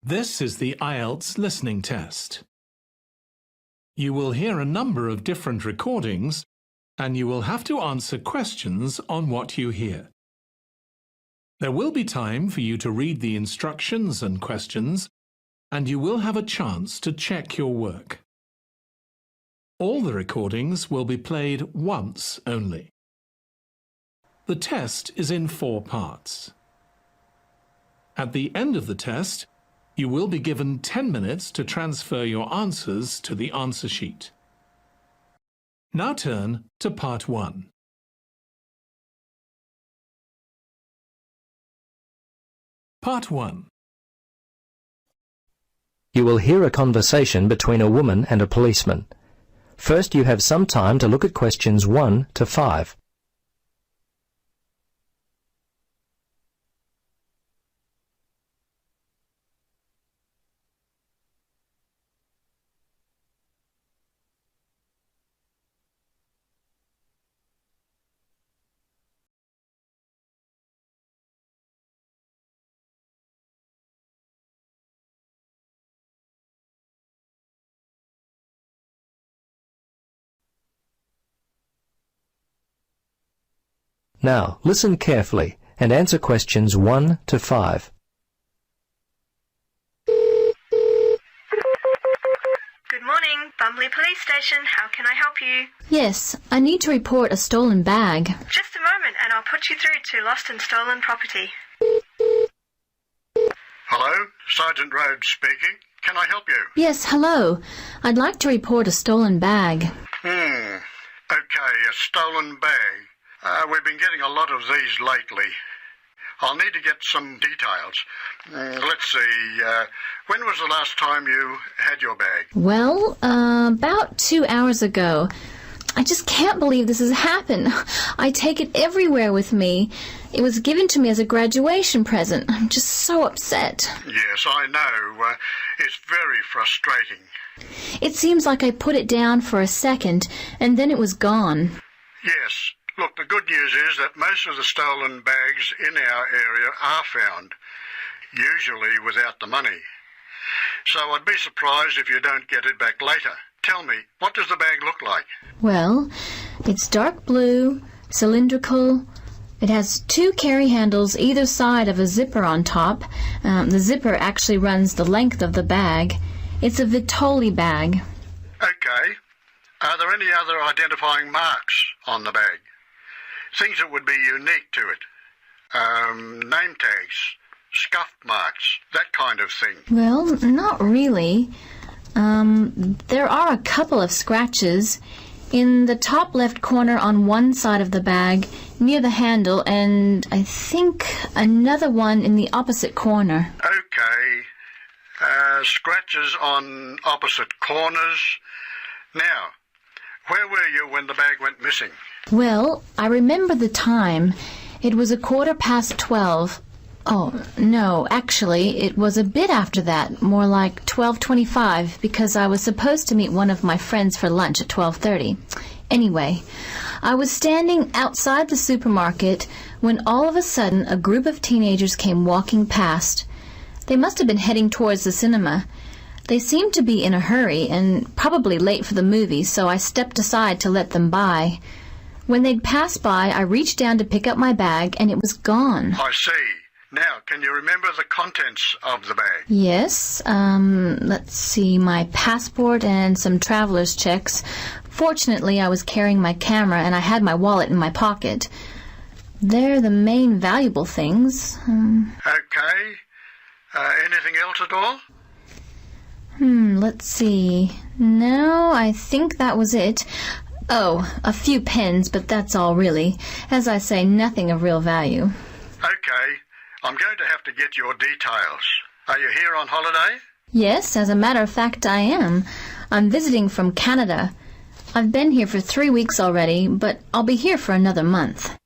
This is the Ielts listening test. You will hear a number of different recordings and you will have to answer questions on what you hear. There will be time for you to read the instructions and questions, and you will have a chance to check your work. All the recordings will be played once only. The test is in 4 parts. At the end of the test, you will be given 10 minutes to transfer your answers to the answer sheet. Now turn to Part 1. Part 1. You will hear a conversation between a woman and a policeman. First, you have some time to look at questions 1 to 5. Now, listen carefully and answer questions 1 to 5. Good morning, Bumley Police Station. How can I help you? Yes, I need to report a stolen bag. Just a moment and I'll put you through to Lost and Stolen Property. Hello, Sergeant Rhodes speaking. Can I help you? Yes, hello. I'd like to report a stolen bag. Okay, a stolen bag. We've been getting a lot of these lately. I'll need to get some details. Let's see, when was the last time you had your bag? Well, about 2 hours ago. I just can't believe this has happened. I take it everywhere with me. It was given to me as a graduation present. I'm just so upset. Yes, I know. It's very frustrating. It seems like I put it down for a second, and then it was gone. Yes. Look, the good news is that most of the stolen bags in our area are found, usually without the money. So I'd be surprised if you don't get it back later. Tell me, what does the bag look like? Well, it's dark blue, cylindrical. It has 2 carry handles either side of a zipper on top. The zipper actually runs the length of the bag. It's a Vitoli bag. Okay. Are there any other identifying marks on the bag? Things that would be unique to it. Name tags, scuff marks, that kind of thing. Well, not really. There are a couple of scratches in the top left corner on one side of the bag, near the handle, and I think another one in the opposite corner. Okay. Scratches on opposite corners. Now, where were you when the bag went missing? Well, I remember the time. It was 12:15. Oh, no, actually, it was a bit after that, more like 12:25, because I was supposed to meet one of my friends for lunch at 12:30. Anyway, I was standing outside the supermarket when all of a sudden a group of teenagers came walking past. They must have been heading towards the cinema. They seemed to be in a hurry and probably late for the movie, so I stepped aside to let them by. When they'd passed by, I reached down to pick up my bag, and it was gone. I see. Now, can you remember the contents of the bag? Yes, let's see, my passport and some traveler's checks. Fortunately, I was carrying my camera, and I had my wallet in my pocket. They're the main valuable things. Okay. Anything else at all? Let's see. No, I think that was it. Oh, a few pens, but that's all really. As I say, nothing of real value. Okay. I'm going to have to get your details. Are you here on holiday? Yes, as a matter of fact, I am. I'm visiting from Canada. I've been here for 3 weeks already, but I'll be here for another month.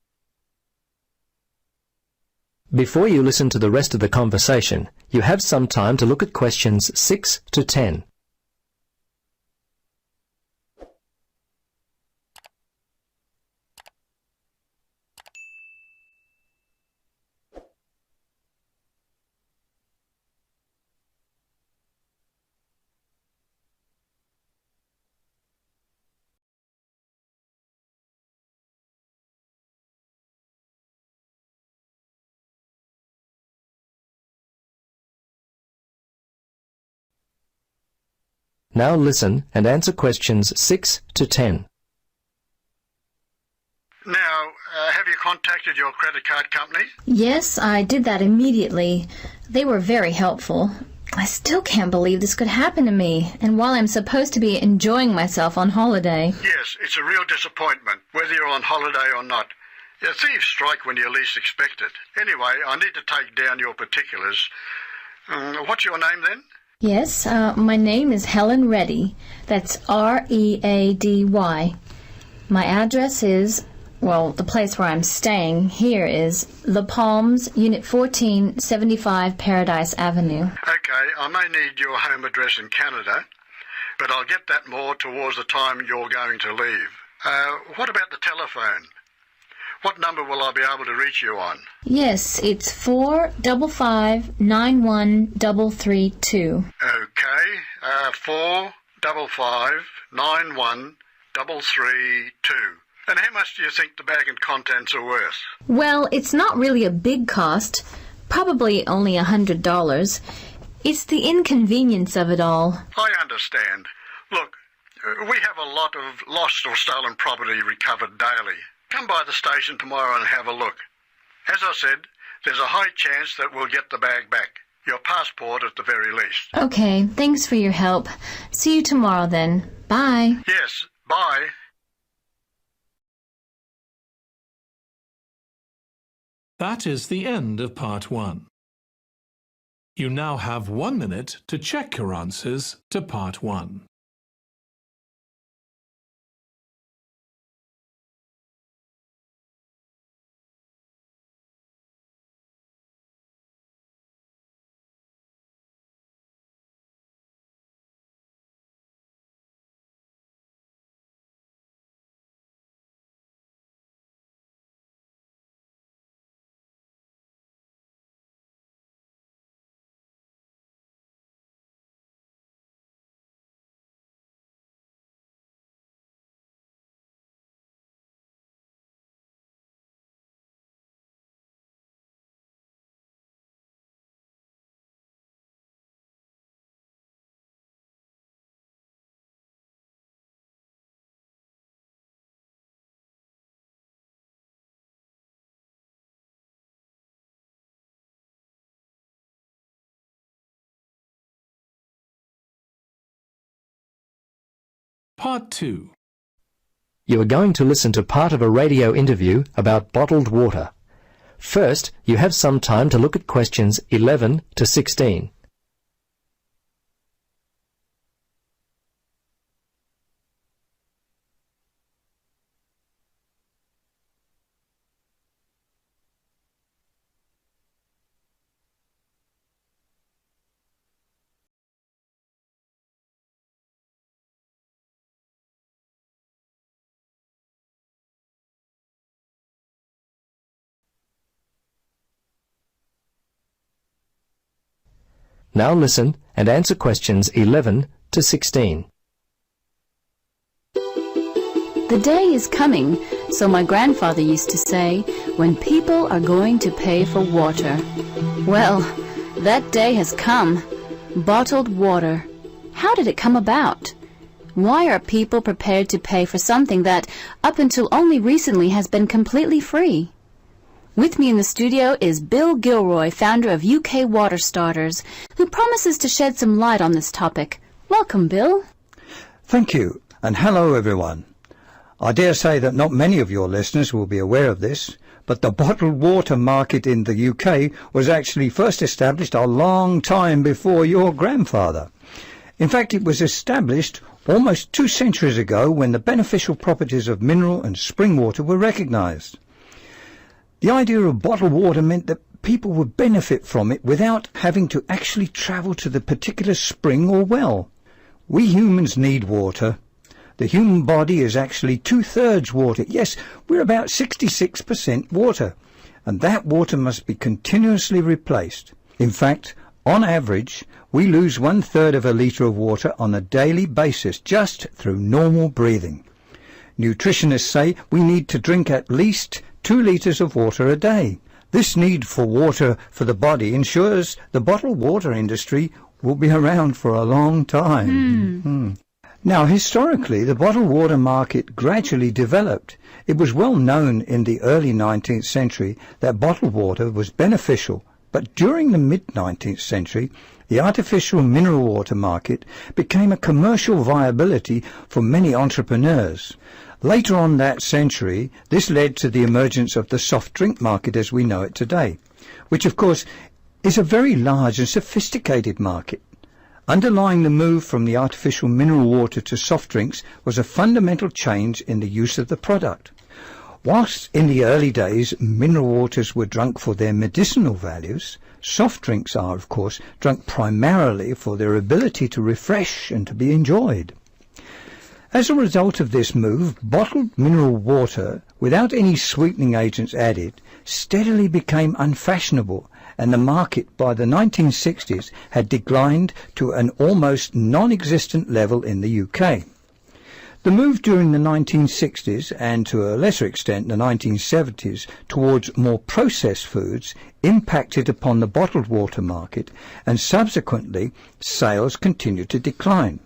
Before you listen to the rest of the conversation, you have some time to look at questions 6 to 10. Now listen and answer questions 6 to 10. Now, have you contacted your credit card company? Yes, I did that immediately. They were very helpful. I still can't believe this could happen to me, and while I'm supposed to be enjoying myself on holiday. Yes, it's a real disappointment, whether you're on holiday or not. Yeah, thieves strike when you least expect it. Anyway, I need to take down your particulars. What's your name then? Yes, my name is Helen Reddy. That's R-E-A-D-Y. My address is, well, the place where I'm staying here is The Palms, Unit 14, 75 Paradise Avenue. Okay, I may need your home address in Canada, but I'll get that more towards the time you're going to leave. What about the telephone? What number will I be able to reach you on? Yes, it's 455-91332. Okay, 455-91332. And how much do you think the bag and contents are worth? Well, it's not really a big cost. Probably only $100. It's the inconvenience of it all. I understand. Look, we have a lot of lost or stolen property recovered daily. Come by the station tomorrow and have a look. As I said, there's a high chance that we'll get the bag back. Your passport at the very least. Okay, thanks for your help. See you tomorrow then. Bye. Yes, bye. That is the end of part 1. You now have 1 minute to check your answers to part 1. Part 2. You are going to listen to part of a radio interview about bottled water. First, you have some time to look at questions 11 to 16. Now listen and answer questions 11 to 16. The day is coming, so my grandfather used to say, when people are going to pay for water. Well, that day has come. Bottled water. How did it come about? Why are people prepared to pay for something that, up until only recently, has been completely free? With me in the studio is Bill Gilroy, founder of UK Water Starters, who promises to shed some light on this topic. Welcome, Bill. Thank you, and hello everyone. I dare say that not many of your listeners will be aware of this, but the bottled water market in the UK was actually first established a long time before your grandfather. In fact, it was established almost 2 centuries ago when the beneficial properties of mineral and spring water were recognised. The idea of bottled water meant that people would benefit from it without having to actually travel to the particular spring or well. We humans need water. The human body is actually 2/3 water. Yes, we're about 66% water, and that water must be continuously replaced. In fact, on average, we lose 1/3 of a litre of water on a daily basis just through normal breathing. Nutritionists say we need to drink at least 2 litres of water a day. This need for water for the body ensures the bottled water industry will be around for a long time. Now, historically, the bottled water market gradually developed. It was well known in the early 19th century that bottled water was beneficial, but during the mid-19th century, the artificial mineral water market became a commercial viability for many entrepreneurs. Later on that century, this led to the emergence of the soft drink market as we know it today, which of course is a very large and sophisticated market. Underlying the move from the artificial mineral water to soft drinks was a fundamental change in the use of the product. Whilst in the early days mineral waters were drunk for their medicinal values, soft drinks are, of course, drunk primarily for their ability to refresh and to be enjoyed. As a result of this move, bottled mineral water, without any sweetening agents added, steadily became unfashionable, and the market by the 1960s had declined to an almost non-existent level in the UK. The move during the 1960s and to a lesser extent the 1970s towards more processed foods impacted upon the bottled water market, and subsequently sales continued to decline.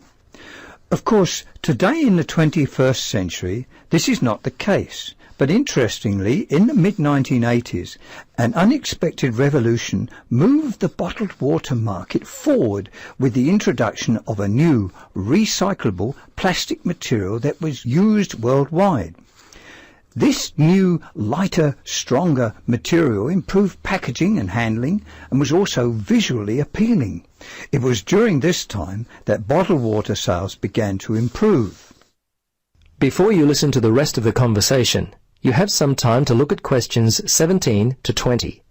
Of course, today in the 21st century, this is not the case. But interestingly, in the mid-1980s, an unexpected revolution moved the bottled water market forward with the introduction of a new, recyclable plastic material that was used worldwide. This new, lighter, stronger material improved packaging and handling and was also visually appealing. It was during this time that bottled water sales began to improve. Before you listen to the rest of the conversation, you have some time to look at questions 17 to 20.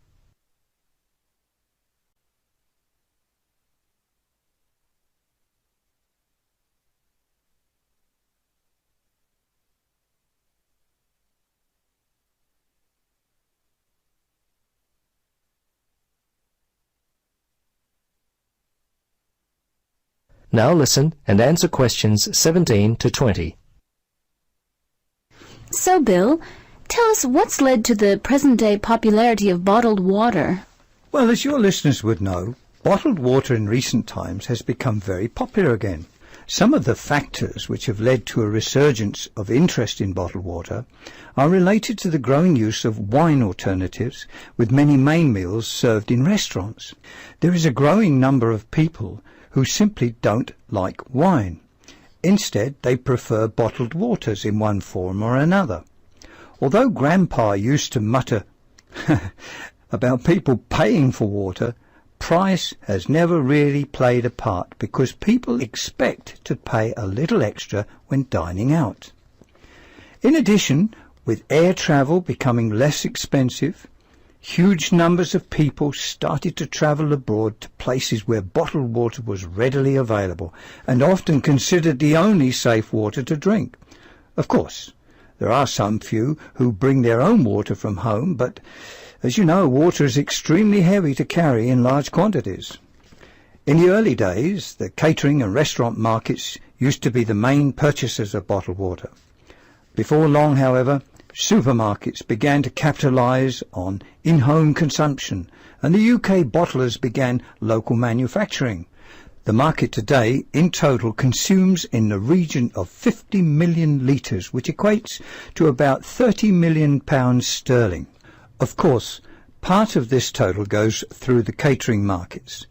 Now listen and answer questions 17 to 20. So, Bill, tell us what's led to the present-day popularity of bottled water. Well, as your listeners would know, bottled water in recent times has become very popular again. Some of the factors which have led to a resurgence of interest in bottled water are related to the growing use of wine alternatives, with many main meals served in restaurants. There is a growing number of people who simply don't like wine. Instead, they prefer bottled waters in one form or another. Although Grandpa used to mutter about people paying for water, price has never really played a part because people expect to pay a little extra when dining out. In addition, with air travel becoming less expensive, huge numbers of people started to travel abroad to places where bottled water was readily available and often considered the only safe water to drink. Of course, there are some few who bring their own water from home, but as you know, water is extremely heavy to carry in large quantities. In the early days, the catering and restaurant markets used to be the main purchasers of bottled water. Before long, however, supermarkets began to capitalise on in-home consumption, and the UK bottlers began local manufacturing. The market today, in total, consumes in the region of 50 million litres, which equates to about £30 million sterling. Of course, part of this total goes through the catering markets.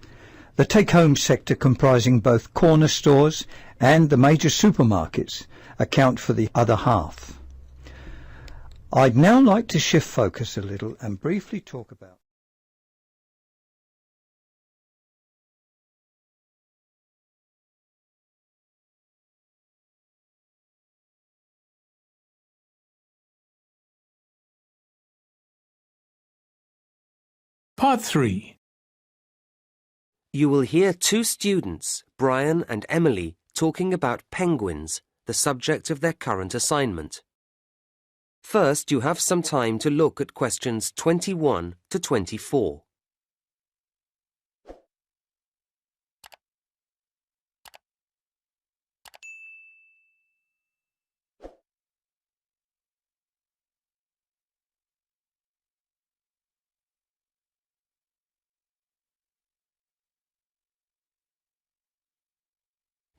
The take-home sector, comprising both corner stores and the major supermarkets, account for the other half. I'd now like to shift focus a little and briefly talk about Part 3. You will hear two students, Brian and Emily, talking about penguins, the subject of their current assignment. First, you have some time to look at questions 21 to 24.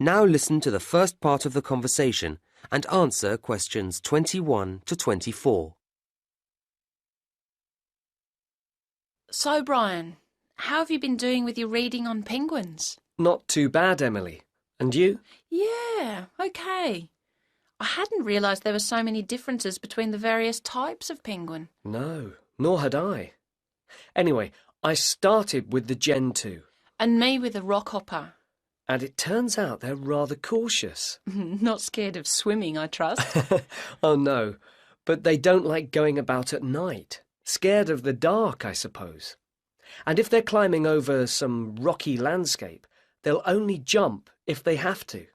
Now listen to the first part of the conversation and answer questions 21 to 24. So, Brian, how have you been doing with your reading on penguins? Not too bad, Emily. And you? Yeah, okay. I hadn't realised there were so many differences between the various types of penguin. No, nor had I. Anyway, I started with the Gen 2. And me with a rockhopper. And it turns out they're rather cautious. Not scared of swimming, I trust. Oh no, but they don't like going about at night. Scared of the dark, I suppose. And if they're climbing over some rocky landscape, they'll only jump if they have to.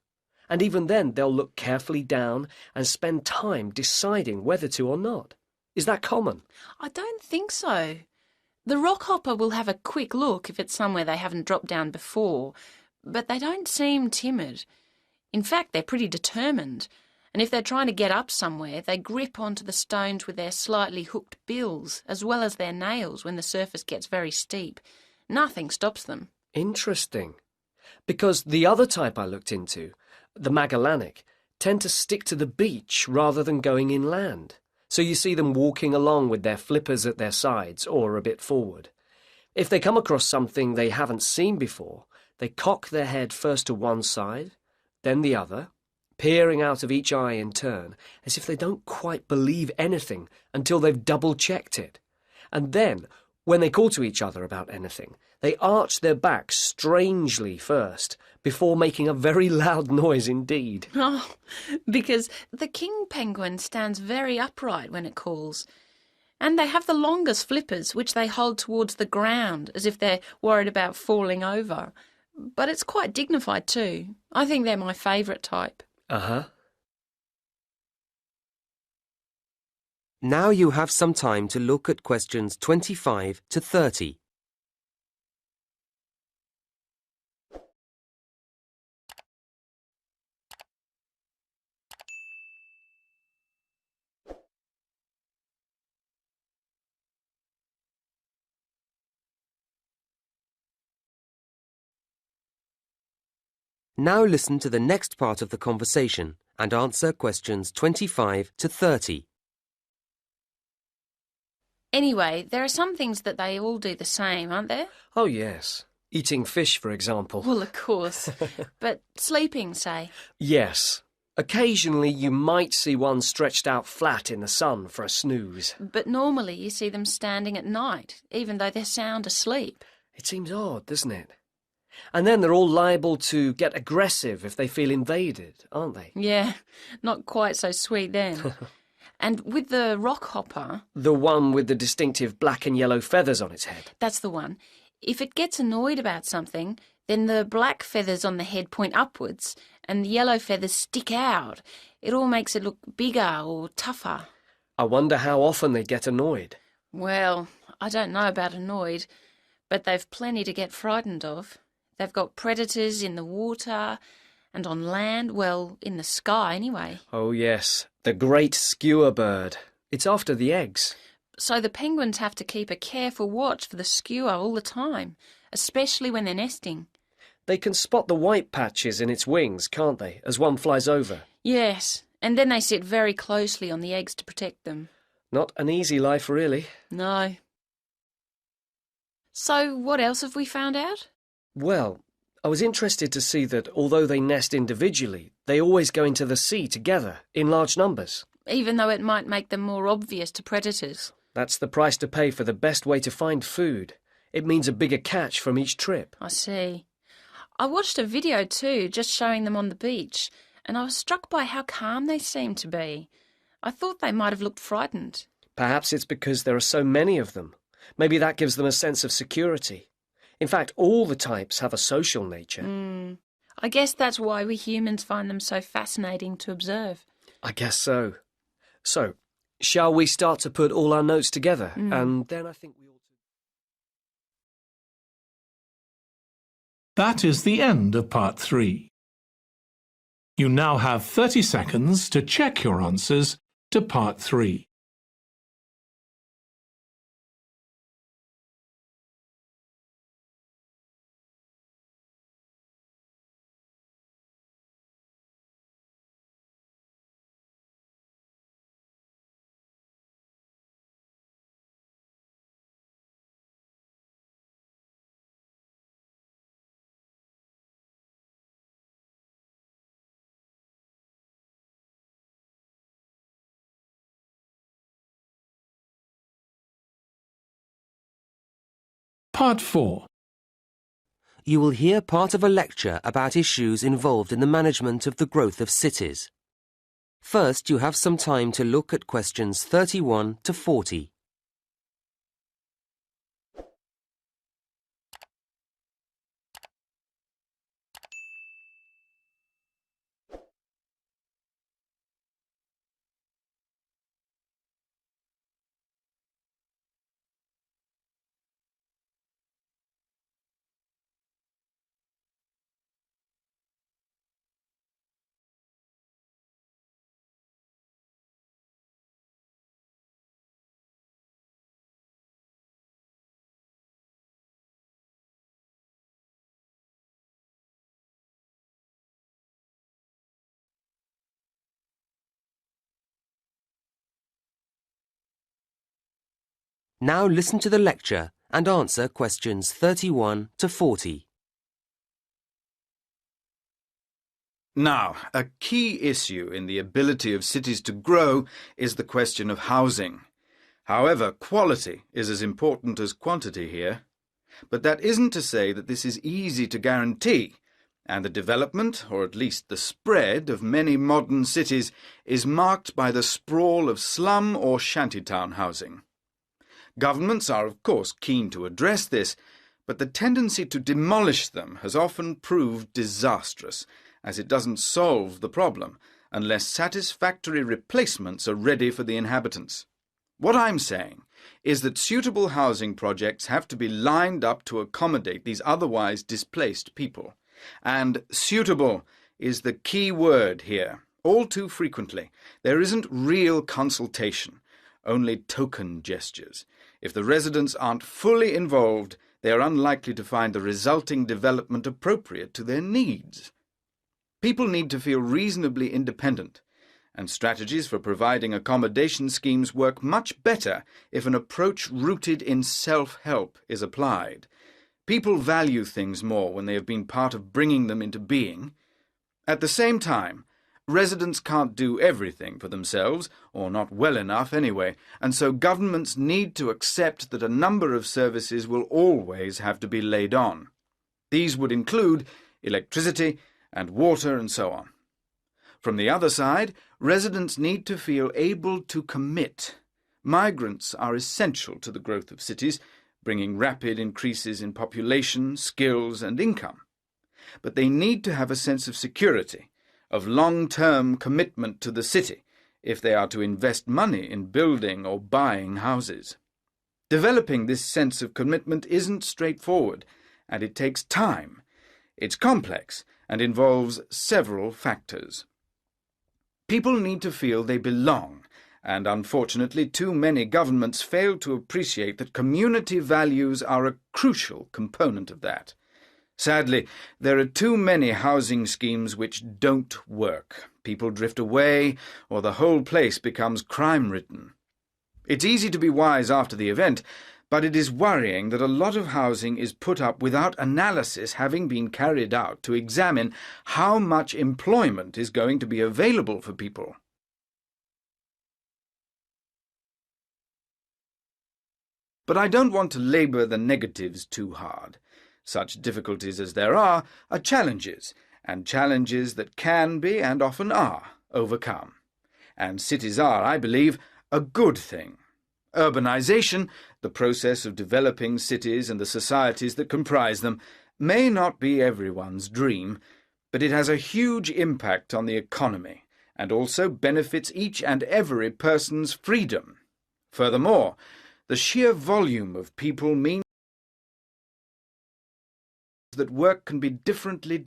And even then they'll look carefully down and spend time deciding whether to or not. Is that common? I don't think so. The rockhopper will have a quick look if it's somewhere they haven't dropped down before, but they don't seem timid. In fact, they're pretty determined, and if they're trying to get up somewhere, they grip onto the stones with their slightly hooked bills, as well as their nails when the surface gets very steep. Nothing stops them. Interesting. Because the other type I looked into, the Magellanic, tend to stick to the beach rather than going inland. So you see them walking along with their flippers at their sides or a bit forward. If they come across something they haven't seen before, they cock their head first to one side, then the other, peering out of each eye in turn, as if they don't quite believe anything until they've double-checked it. And then, when they call to each other about anything, they arch their backs strangely first, before making a very loud noise indeed. Oh, because the king penguin stands very upright when it calls. And they have the longest flippers, which they hold towards the ground, as if they're worried about falling over. But it's quite dignified too. I think they're my favourite type. Uh-huh. Now you have some time to look at questions 25 to 30. Now listen to the next part of the conversation and answer questions 25 to 30. Anyway, there are some things that they all do the same, aren't there? Oh, yes. Eating fish, for example. Well, of course. But sleeping, say. Yes. Occasionally you might see one stretched out flat in the sun for a snooze. But normally you see them standing at night, even though they're sound asleep. It seems odd, doesn't it? And then they're all liable to get aggressive if they feel invaded, aren't they? Yeah, not quite so sweet then. And with the rockhopper... The one with the distinctive black and yellow feathers on its head. That's the one. If it gets annoyed about something, then the black feathers on the head point upwards and the yellow feathers stick out. It all makes it look bigger or tougher. I wonder how often they get annoyed. Well, I don't know about annoyed, but they've plenty to get frightened of. They've got predators in the water and on land, well, in the sky anyway. Oh, yes, the great skewer bird. It's after the eggs. So the penguins have to keep a careful watch for the skewer all the time, especially when they're nesting. They can spot the white patches in its wings, can't they, as one flies over? Yes, and then they sit very closely on the eggs to protect them. Not an easy life, really. No. So what else have we found out? Well, I was interested to see that although they nest individually, they always go into the sea together, in large numbers. Even though it might make them more obvious to predators. That's the price to pay for the best way to find food. It means a bigger catch from each trip. I see. I watched a video too, just showing them on the beach, and I was struck by how calm they seemed to be. I thought they might have looked frightened. Perhaps it's because there are so many of them. Maybe that gives them a sense of security. In fact, all the types have a social nature. I guess that's why we humans find them so fascinating to observe. I guess so. So, shall we start to put all our notes together? And then I think we ought to... That is the end of part 3. You now have 30 seconds to check your answers to part 3. Part 4. You will hear part of a lecture about issues involved in the management of the growth of cities. First, you have some time to look at questions 31 to 40. Now listen to the lecture and answer questions 31 to 40. Now, a key issue in the ability of cities to grow is the question of housing. However, quality is as important as quantity here. But that isn't to say that this is easy to guarantee, and the development, or at least the spread, of many modern cities is marked by the sprawl of slum or shantytown housing. Governments are, of course, keen to address this, but the tendency to demolish them has often proved disastrous, as it doesn't solve the problem unless satisfactory replacements are ready for the inhabitants. What I'm saying is that suitable housing projects have to be lined up to accommodate these otherwise displaced people. And suitable is the key word here. All too frequently, there isn't real consultation, only token gestures. If the residents aren't fully involved, they are unlikely to find the resulting development appropriate to their needs. People need to feel reasonably independent, and strategies for providing accommodation schemes work much better if an approach rooted in self-help is applied. People value things more when they have been part of bringing them into being. At the same time, residents can't do everything for themselves, or not well enough anyway, and so governments need to accept that a number of services will always have to be laid on. These would include electricity and water and so on. From the other side, residents need to feel able to commit. Migrants are essential to the growth of cities, bringing rapid increases in population, skills and income. But they need to have a sense of security, of long-term commitment to the city, if they are to invest money in building or buying houses. Developing this sense of commitment isn't straightforward, and it takes time. It's complex and involves several factors. People need to feel they belong, and unfortunately too many governments fail to appreciate that community values are a crucial component of that. Sadly, there are too many housing schemes which don't work. People drift away, or the whole place becomes crime-ridden. It's easy to be wise after the event, but it is worrying that a lot of housing is put up without analysis having been carried out to examine how much employment is going to be available for people. But I don't want to labour the negatives too hard. Such difficulties as there are challenges, and challenges that can be, and often are, overcome. And cities are, I believe, a good thing. Urbanisation, the process of developing cities and the societies that comprise them, may not be everyone's dream, but it has a huge impact on the economy, and also benefits each and every person's freedom. Furthermore, the sheer volume of people means that work can be differently